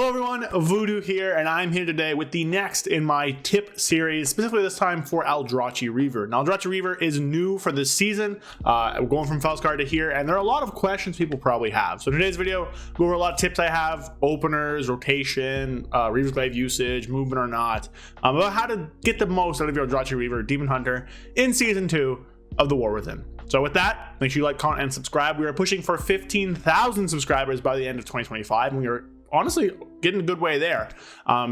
Hello everyone, Voodoo here, and I'm here today with the next in my tip series, specifically this time for Aldrachi Reaver. Now, Aldrachi Reaver is new for this season. We're going from Felskar to here, and there are a lot of questions people probably have. So in today's video, go over a lot of tips I have, openers, rotation, Reaver's Glaive usage, movement or not, about how to get the most out of your Aldrachi Reaver Demon Hunter in Season 2 of The War Within. So with that, make sure you like, comment, and subscribe. We are pushing for 15,000 subscribers by the end of 2025, and we are honestly getting a good way there.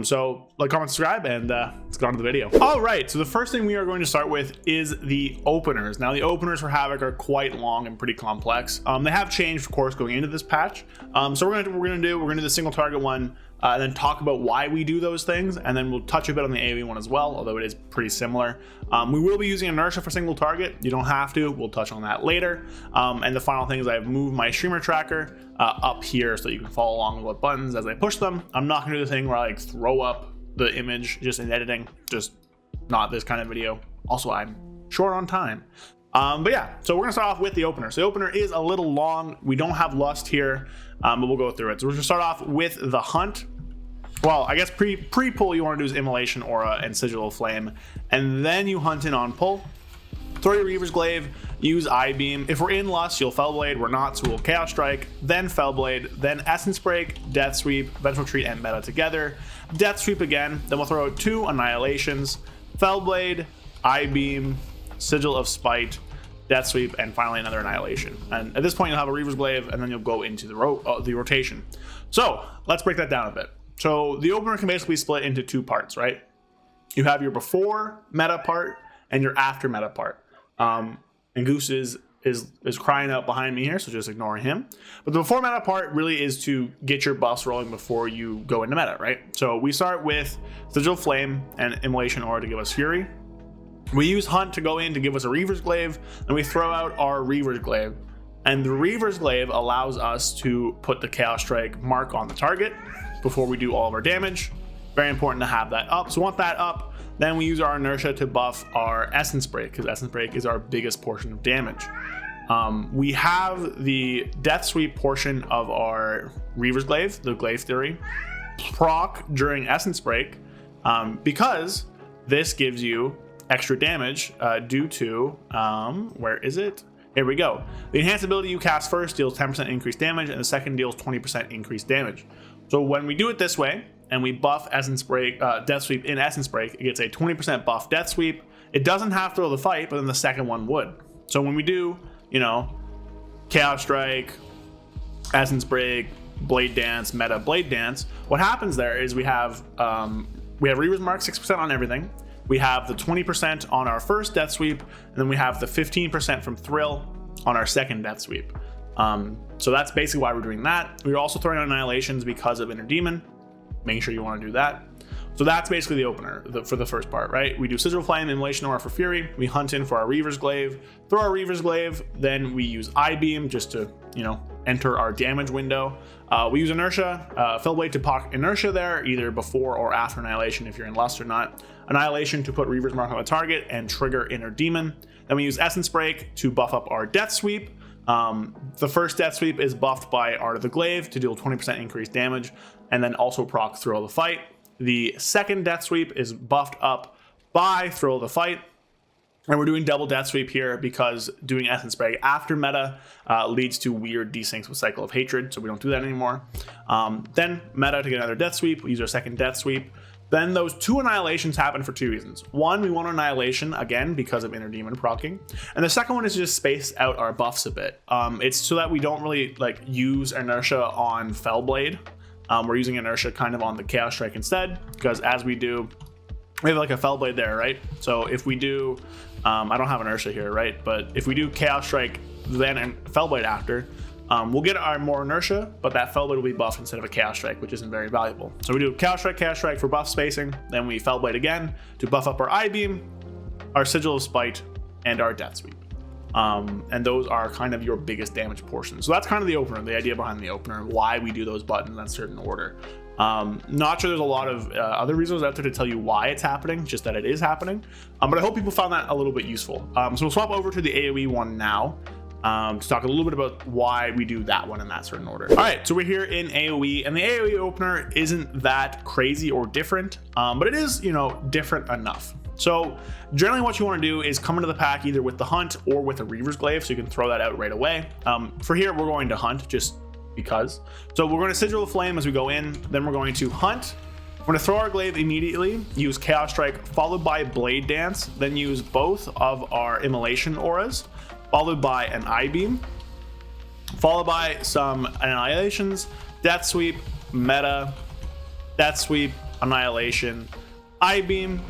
So like, comment, subscribe, and let's get on to the video. All right, so the first thing we are going to start with is the openers. Now, the openers for Havoc are quite long and pretty complex. They have changed, of course, going into this patch. So we're gonna do the single target one, and then talk about why we do those things, and then we'll touch a bit on the AOE one as well, although it is pretty similar. We will be using inertia for single target. You don't have to. We'll touch on that later. And the final thing is I've moved my streamer tracker up here so you can follow along with what buttons as I push them. I'm not gonna do the thing where I like throw up the image just in editing, just not this kind of video. Also, I'm short on time. But yeah, so we're gonna start off with the opener. So the opener is a little long. We don't have lust here, but we'll go through it. So we're gonna start off with the hunt. Well, I guess pre-pull you want to do is Immolation, Aura, and Sigil of Flame, and then you hunt in on pull. Throw your Reaver's Glaive, use I-Beam. If we're in Lust, you'll Fellblade. We're not, so we'll Chaos Strike, then Fellblade, then Essence Break, Death Sweep, Vengeful Retreat, and Meta together. Death Sweep again, then we'll throw out 2 Annihilations, Fellblade, I-Beam, Sigil of Spite, Death Sweep, and finally another Annihilation. And at this point, you'll have a Reaver's Glaive, and then you'll go into the rotation. So let's break that down a bit. So the opener can basically split into 2 parts, right? You have your before meta part and your after meta part. And Goose is crying out behind me here, so just ignore him. But the before meta part really is to get your buffs rolling before you go into meta, right? So we start with Sigil of Flame and Immolation Aura to give us Fury. We use Hunt to go in to give us a Reaver's Glaive, and we throw out our Reaver's Glaive. And the Reaver's Glaive allows us to put the Chaos Strike mark on the target before we do all of our damage. Very important to have that up. So we want that up. Then we use our inertia to buff our Essence Break, because Essence Break is our biggest portion of damage. We have the Death Sweep portion of our Reaver's Glaive, the Glaive Theory, proc during Essence Break, because this gives you extra damage due to, where is it? Here we go. The enhanced ability you cast first deals 10% increased damage, and the second deals 20% increased damage. So when we do it this way, and we buff Essence Break, Death Sweep in Essence Break, it gets a 20% buff Death Sweep. It doesn't have to throw the fight, but then the second one would. So when we do, you know, Chaos Strike, Essence Break, Blade Dance, Meta Blade Dance, what happens there is we have Reaver's Mark 6% on everything. We have the 20% on our first Death Sweep, and then we have the 15% from Thrill on our second Death Sweep. So that's basically why we're doing that. We're also throwing out Annihilations because of Inner Demon, making sure you want to do that. So that's basically the opener for the first part, right? We do Sigil of Flame, Immolation Aura for Fury. We hunt in for our Reaver's Glaive, throw our Reaver's Glaive, then we use I-Beam just to, you know, enter our damage window. We use Inertia, Fellblade to pock Inertia there, either before or after Annihilation if you're in Lust or not. Annihilation to put Reaver's Mark on the target and trigger Inner Demon. Then we use Essence Break to buff up our Death Sweep. The first Death Sweep is buffed by Art of the Glaive to deal 20% increased damage, and then also proc Thrill the Fight. The second Death Sweep is buffed up by Thrill the Fight, and we're doing double Death Sweep here because doing Essence Break after meta leads to weird desyncs with Cycle of Hatred, so we don't do that anymore. Then meta to get another Death Sweep, we use our second Death Sweep. Then those 2 Annihilations happen for 2 reasons. One, we want Annihilation, again, because of Inner Demon proccing. And the second one is to just space out our buffs a bit. It's so that we don't really like use Inertia on Fellblade. We're using Inertia kind of on the Chaos Strike instead, because as we do, we have like a Fellblade there, right? So if we do, I don't have Inertia here, right? But if we do Chaos Strike, then Fellblade after, we'll get our more Inertia, but that Fellblade will be buffed instead of a Chaos Strike, which isn't very valuable. So we do Chaos Strike for buff spacing, then we Fellblade again to buff up our I-Beam, our Sigil of Spite, and our Death Sweep. And those are kind of your biggest damage portions. So that's kind of the opener, the idea behind the opener, why we do those buttons in a certain order. Not sure there's a lot of other reasons out there to tell you why it's happening, just that it is happening. But I hope people found that a little bit useful. So we'll swap over to the AOE one now. to talk a little bit about why we do that one in that certain order. All right, so we're here in AOE, and the AOE opener isn't that crazy or different, but it is, you know, different enough. So generally what you want to do is come into the pack either with the Hunt or with a Reaver's Glaive, so you can throw that out right away. For here, we're going to Hunt just because. So we're going to Sigil of Flame as we go in, then we're going to Hunt. We're going to throw our Glaive immediately, use Chaos Strike, followed by Blade Dance, then use both of our Immolation Auras, followed by an I-Beam, followed by some Annihilations, Death Sweep, Meta, Death Sweep, Annihilation, I-Beam,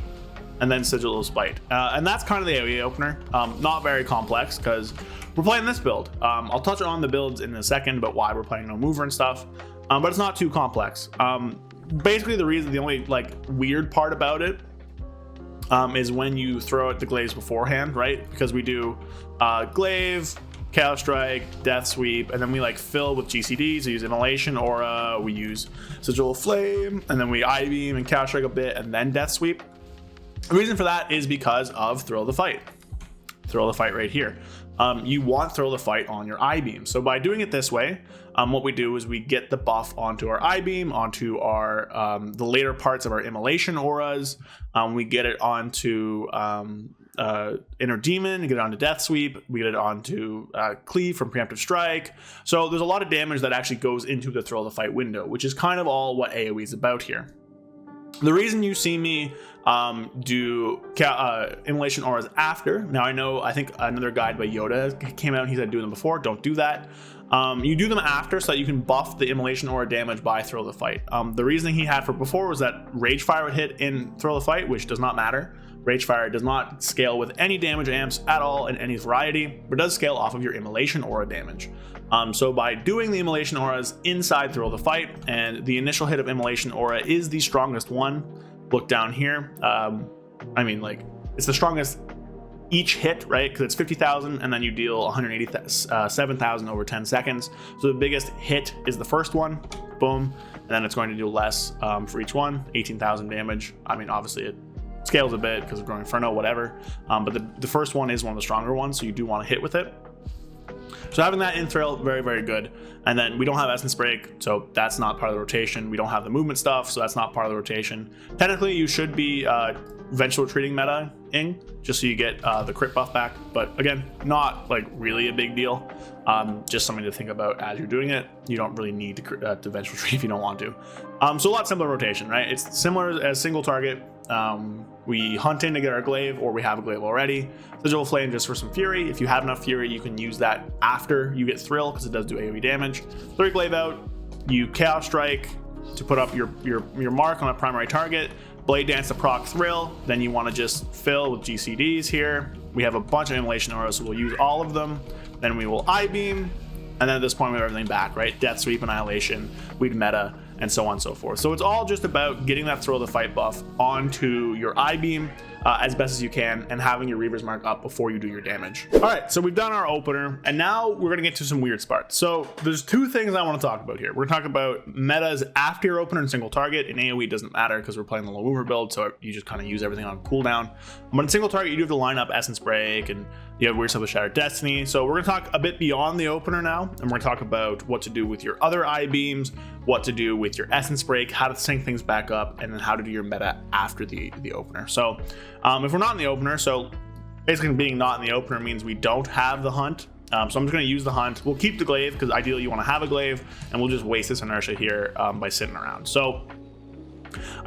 and then Sigil of Spite. And that's kind of the AOE opener. Not very complex because we're playing this build. I'll touch on the builds in a second about why we're playing no mover and stuff, but it's not too complex. Basically, the only like weird part about it is when you throw out the glaives beforehand, right? Because we do Glaive, Chaos Strike, Death Sweep, and then we like fill with GCDs. We use Immolation Aura, we use Sigil of Flame, and then we I-Beam and Chaos Strike a bit, and then Death Sweep. The reason for that is because of Thrill of the Fight. Thrill of the Fight right here. You want Thrill of the Fight on your I-Beam. So by doing it this way, what we do is we get the buff onto our I-Beam, onto our the later parts of our Immolation Auras. We get it onto Inner Demon, get it onto Death Sweep, we get it onto Cleave from Preemptive Strike. So there's a lot of damage that actually goes into the Thrill of the Fight window, which is kind of all what AoE is about here. The reason you see me do Immolation Auras after, now I think another guide by Yoda came out and he said do them before. Don't do that. You do them after so that you can buff the Immolation Aura damage by Thrill of the Fight. The reasoning he had for before was that Rage Fire would hit in Thrill of the Fight, which does not matter. Rage Fire does not scale with any damage amps at all in any variety, but does scale off of your Immolation Aura damage. So by doing the Immolation Auras inside Thrill of the Fight, and the initial hit of Immolation Aura is the strongest one. Look down here. I mean, like, it's the strongest each hit, right? Because it's 50,000, and then you deal 187,000 over 10 seconds. So the biggest hit is the first one. Boom. And then it's going to do less for each one. 18,000 damage. I mean, obviously it scales a bit because of Growing Inferno, whatever. But the first one is one of the stronger ones, so you do want to hit with it. So having that in Thrill, very, very good. And then we don't have Essence Break, so that's not part of the rotation. We don't have the movement stuff, so that's not part of the rotation. Technically, you should be Vengeful Retreating meta-ing, just so you get the crit buff back. But again, not like really a big deal. Just something to think about as you're doing it. You don't really need to Vengeful Retreat if you don't want to. So a lot simpler rotation, right? It's similar as single target. We hunt in to get our Glaive, or we have a Glaive already. Sigil of Flame just for some Fury. If you have enough Fury, you can use that after you get Thrill, because it does do AoE damage. Throw your Glaive out, you Chaos Strike to put up your mark on a primary target, Blade Dance to proc Thrill, then you want to just fill with GCDs here. We have a bunch of Immolation Auras, so we'll use all of them. Then we will I-Beam, and then at this point we have everything back, right? Death Sweep, Annihilation, we'd meta, and so on and so forth. So it's all just about getting that Thrill of the Fight buff onto your I-Beam as best as you can, and having your Reaver's Mark up before you do your damage. All right, so we've done our opener, and now we're gonna get to some weird spots. So there's two things I want to talk about here. We're gonna talk about metas after your opener and single target. In AoE, it doesn't matter because we're playing the low mover build, so you just kind of use everything on cooldown. But in single target, you do have to line up Essence Break, and you have weird stuff with Shattered Destiny. So we're gonna talk a bit beyond the opener now, and we're gonna talk about what to do with your other I-Beams, what to do with your Essence Break, how to sync things back up, and then how to do your meta after the opener. So if we're not in the opener, so basically being not in the opener means we don't have the Hunt. So I'm just going to use the Hunt. We'll keep the Glaive because ideally you want to have a Glaive, and we'll just waste this inertia here by sitting around. So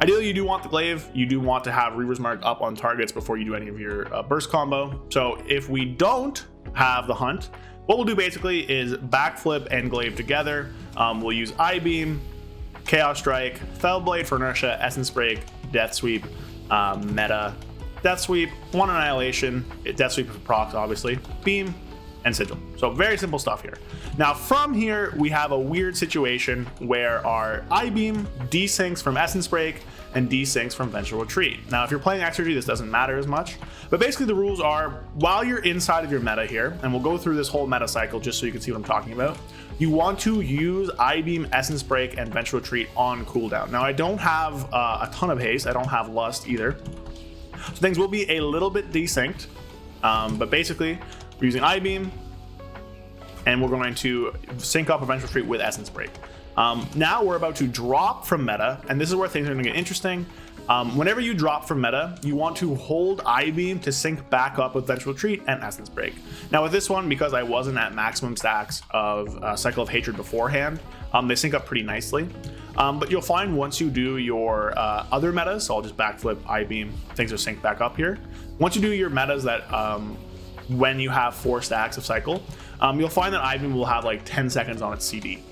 ideally you do want the Glaive. You do want to have Reaver's Mark up on targets before you do any of your burst combo. So if we don't have the Hunt, what we'll do basically is backflip and Glaive together. We'll use I-Beam, Chaos Strike, Fell Blade for inertia, Essence Break, Death Sweep, meta, Death Sweep, one Annihilation, Death Sweep for procs, obviously, Beam, and Sigil. So very simple stuff here. Now from here, we have a weird situation where our I-Beam desyncs from Essence Break and desyncs from Vengeful Retreat. Now if you're playing Exergy, this doesn't matter as much, but basically the rules are, while you're inside of your meta here, and we'll go through this whole meta cycle just so you can see what I'm talking about, you want to use I-Beam, Essence Break, and Vengeful Retreat on cooldown. Now I don't have a ton of haste, I don't have Lust either, so things will be a little bit desynced, but basically we're using I-Beam, and we're going to sync up Adventure Retreat with Essence Break. Now we're about to drop from meta, and this is where things are going to get interesting. Whenever you drop from meta, you want to hold I-Beam to sync back up with Vengeful Retreat and Essence Break. Now with this one, because I wasn't at maximum stacks of Cycle of Hatred beforehand, they sync up pretty nicely. But you'll find once you do your other metas, so I'll just backflip I-Beam, things are synced back up here. Once you do your metas that when you have 4 stacks of Cycle, you'll find that I-Beam will have like 10 seconds on its CD.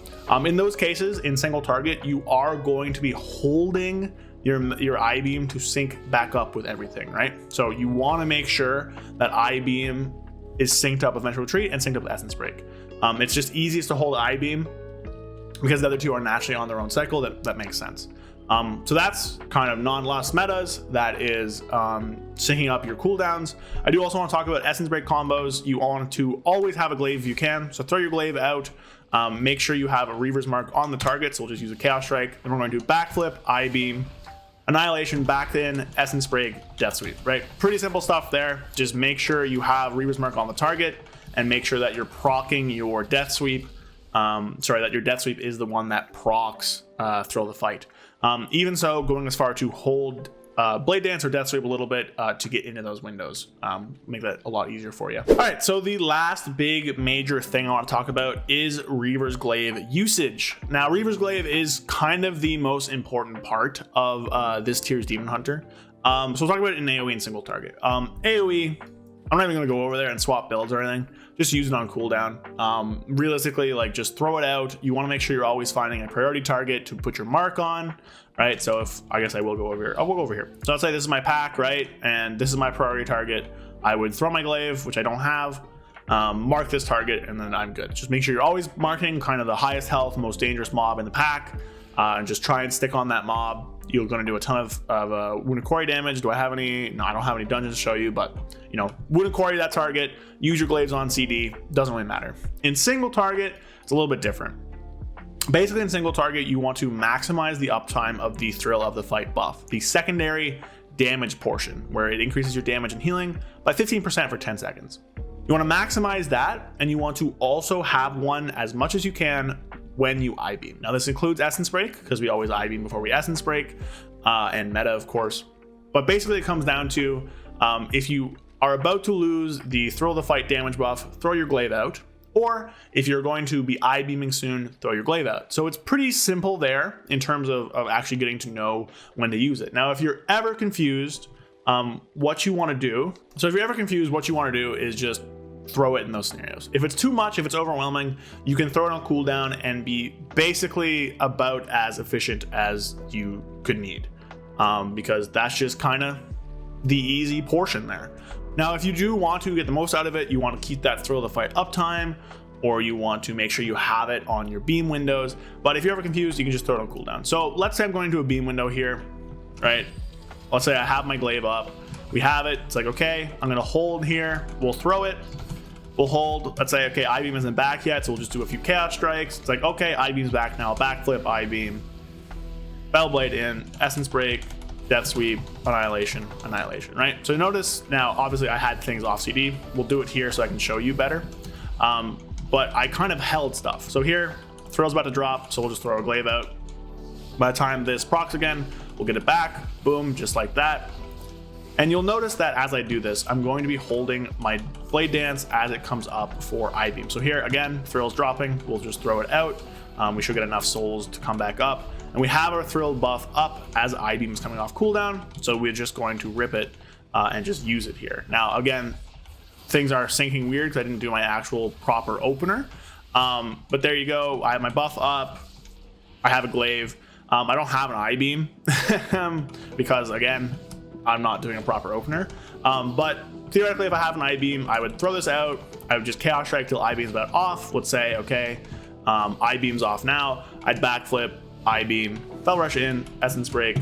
In those cases, in single target, you are going to be holding your I-Beam to sync back up with everything, right? So you want to make sure that I-Beam is synced up with Vengeful Retreat and synced up with Essence Break. It's just easiest to hold I-Beam because the other two are naturally on their own cycle. That makes sense. So that's kind of non-lost metas. That is syncing up your cooldowns. I do also want to talk about Essence Break combos. You want to always have a Glaive if you can. So throw your Glaive out. Make sure you have a Reaver's Mark on the target. So we'll just use a Chaos Strike. Then we're going to do backflip, I-Beam, Annihilation, back in, Essence Break, Death Sweep, right? Pretty simple stuff there. Just make sure you have Reaver's Mark on the target and make sure that you're proccing your Death Sweep. That your Death Sweep is the one that procs Thrill the Fight. Even so, going as far to hold Blade Dance or Death Sweep a little bit to get into those windows. Make that a lot easier for you. All right, so the last big major thing I want to talk about is Reaver's Glaive usage. Now, Reaver's Glaive is kind of the most important part of this tier's Demon Hunter. So we'll talk about it in AOE and single target. AOE, I'm not even going to go over there and swap builds or anything. Just use it on cooldown. Realistically, like just throw it out. You want to make sure you're always finding a priority target to put your mark on, right? So if I guess I will go over here. We'll go over here. So let's say this is my pack, right? And this is my priority target. I would throw my Glaive, which I don't have, mark this target, and then I'm good. Just make sure you're always marking kind of the highest health, most dangerous mob in the pack, and just try and stick on that mob. You're going to do a ton of Wounded Quarry damage. Do I have any? No, I don't have any dungeons to show you, but you know, Wounded Quarry that target, use your Glaives on CD, doesn't really matter. In single target, it's a little bit different. Basically in single target, you want to maximize the uptime of the Thrill of the Fight buff, the secondary damage portion, where it increases your damage and healing by 15% for 10 seconds. You want to maximize that, and you want to also have one as much as you can when you I-Beam. Now this includes Essence Break, because we always I-Beam before we Essence Break, and meta of course. But basically it comes down to, if you are about to lose the Thrill of the Fight damage buff, throw your Glaive out. Or if you're going to be I-Beaming soon, throw your Glaive out. So it's pretty simple there in terms of actually getting to know when to use it. Now, if you're ever confused, what you want to do is just throw it in those scenarios. If it's too much, if it's overwhelming, you can throw it on cooldown and be basically about as efficient as you could need, because that's just kind of the easy portion there. Now, if you do want to get the most out of it, you want to keep that Thrill of the Fight uptime, or you want to make sure you have it on your beam windows. But if you're ever confused, you can just throw it on cooldown. So let's say I'm going to a beam window here, right? Let's say I have my Glaive up. We have it. It's like, okay, I'm going to hold here. We'll throw it. We'll hold. Let's say, okay, I-Beam isn't back yet, so we'll just do a few Chaos Strikes. It's like, okay, I-Beam's back now. Backflip, I-Beam. Bellblade in. Essence Break. Death Sweep, Annihilation, right? So notice now, obviously I had things off CD. We'll do it here so I can show you better. But I kind of held stuff. So here, Thrill's about to drop, so we'll just throw a Glaive out. By the time this procs again, we'll get it back, boom, just like that. And you'll notice that as I do this, I'm going to be holding my Blade Dance as it comes up for I-Beam. So here, again, Thrill's dropping, we'll just throw it out. We should get enough souls to come back up. And we have our Thrill buff up as I-Beam is coming off cooldown, so we're just going to rip it and just use it here. Now, again, things are syncing weird because I didn't do my actual proper opener. But there you go. I have my buff up. I have a Glaive. I don't have an I-Beam because, again, I'm not doing a proper opener. But theoretically, if I have an I-Beam, I would throw this out. I would just Chaos Strike till I-Beam's about off. Let's say, okay, I-Beam's off now. I'd backflip, I-Beam, Fell Rush in, Essence Break,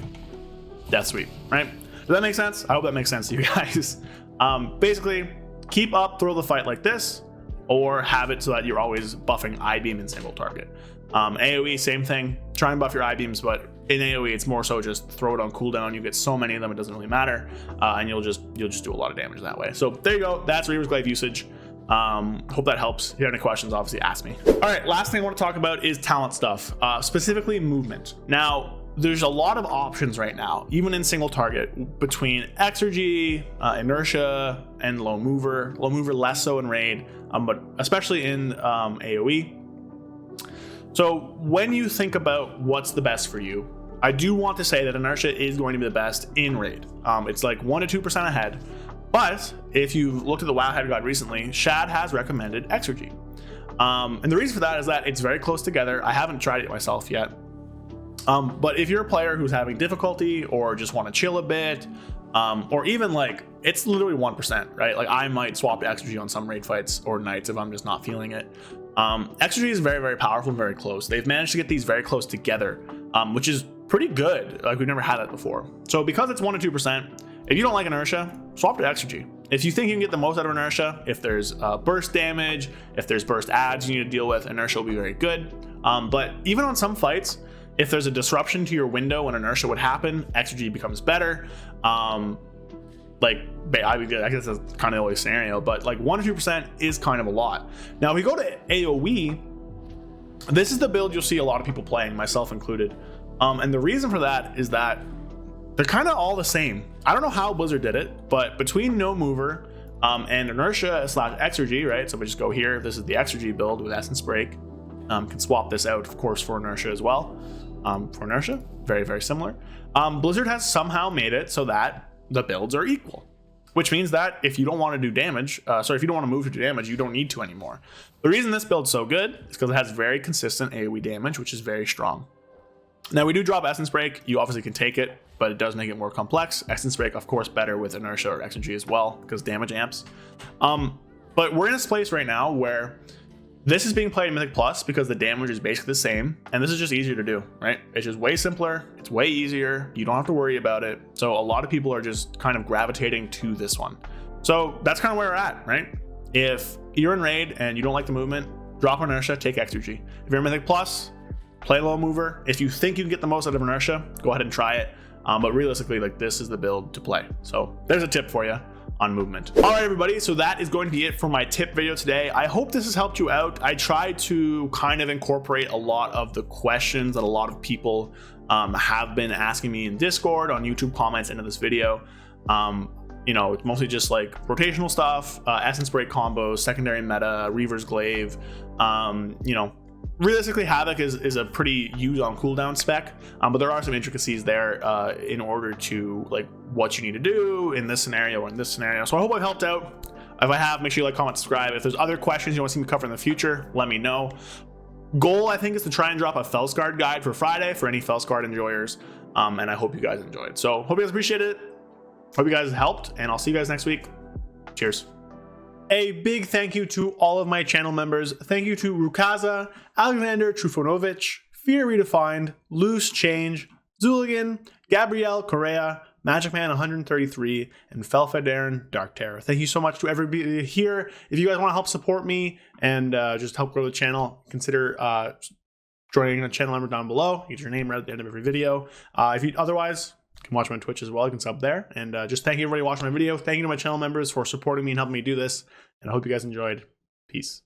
Death Sweep, right? Does that make sense? I hope that makes sense to you guys. Basically, keep up Thrill the Fight like this, or have it so that you're always buffing I-Beam in single target. AOE, same thing. Try and buff your I-Beams, but in AOE, it's more so just throw it on cooldown. You get so many of them, it doesn't really matter, and you'll just do a lot of damage that way. So there you go. That's Reaver's Glaive usage. Hope that helps. If you have any questions, obviously ask me. All right, last thing I want to talk about is talent stuff, specifically movement. Now, there's a lot of options right now, even in single target, between Exergy, Inertia, and Low Mover. Low Mover less so in Raid, but especially in AoE. So when you think about what's the best for you, I do want to say that Inertia is going to be the best in Raid. It's like 1 to 2% ahead. But if you've looked at the WoW Head Guide recently, Shad has recommended Exergy. And the reason for that is that it's very close together. I haven't tried it myself yet. But if you're a player who's having difficulty or just want to chill a bit, or even like, it's literally 1%, right? Like I might swap to Exergy on some raid fights or nights if I'm just not feeling it. Exergy is very, very powerful and very close. They've managed to get these very close together, which is pretty good. Like we've never had that before. So because it's 1 to 2%, if you don't like Inertia, swap to Exergy. If you think you can get the most out of Inertia, if there's burst damage, if there's burst ads you need to deal with, Inertia will be very good. But even on some fights, if there's a disruption to your window when Inertia would happen, Exergy becomes better. Like, I guess that's kind of the only scenario, but like 1 to 2% is kind of a lot. Now, if we go to AoE, this is the build you'll see a lot of people playing, myself included. And the reason for that is that they're kind of all the same. I don't know how Blizzard did it, but between No Mover and Inertia / Exergy, right? So we just go here. This is the Exergy build with Essence Break. Can swap this out, of course, for Inertia as well. For Inertia, very, very similar. Blizzard has somehow made it so that the builds are equal, which means that if you don't want to do damage, if you don't want to move to do damage, you don't need to anymore. The reason this build's so good is because it has very consistent AoE damage, which is very strong. Now, we do drop Essence Break. You obviously can take it, but it does make it more complex. Essence Break, of course, better with Inertia or Exergy as well, because damage amps. But we're in this place right now where this is being played in Mythic Plus because the damage is basically the same, and this is just easier to do, right? It's just way simpler, it's way easier, you don't have to worry about it. So a lot of people are just kind of gravitating to this one. So that's kind of where we're at, right? If you're in Raid and you don't like the movement, drop Inertia, take Exergy. If you're in Mythic Plus, play Low Mover. If you think you can get the most out of Inertia, go ahead and try it. But realistically, like, this is the build to play. So there's a tip for you on movement. All right, everybody, so that is going to be it for my tip video today. I hope this has helped you out. I tried to kind of incorporate a lot of the questions that a lot of people have been asking me in Discord, on YouTube comments into this video. You know, it's mostly just like rotational stuff, Essence Break combos, secondary meta, Reaver's Glaive. You know, realistically, Havoc is a pretty use on cooldown spec, but there are some intricacies there in order to like what you need to do in this scenario or in this scenario. So I hope I've helped out. If I have, make sure you like, comment, subscribe. If there's other questions you want to see me cover in the future, let me know. Goal, I think, is to try and drop a Felskard guide for Friday for any Felskard enjoyers, and I hope you guys enjoyed. So hope you guys appreciate it. Hope you guys helped, and I'll see you guys next week. Cheers. A big thank you to all of my channel members. Thank you to Rukaza, Alexander Trufonovich, Fear Redefined, Loose Change, Zuligan, Gabrielle Correa, Magic Man 133, and Felfadarin Dark Terror. Thank you so much to everybody here. If you guys want to help support me and just help grow the channel, consider joining the channel number down below. You get your name right at the end of every video. If you otherwise, you can watch me on Twitch as well. You can sub there. And just thank you everybody watching my video. Thank you to my channel members for supporting me and helping me do this. And I hope you guys enjoyed. Peace.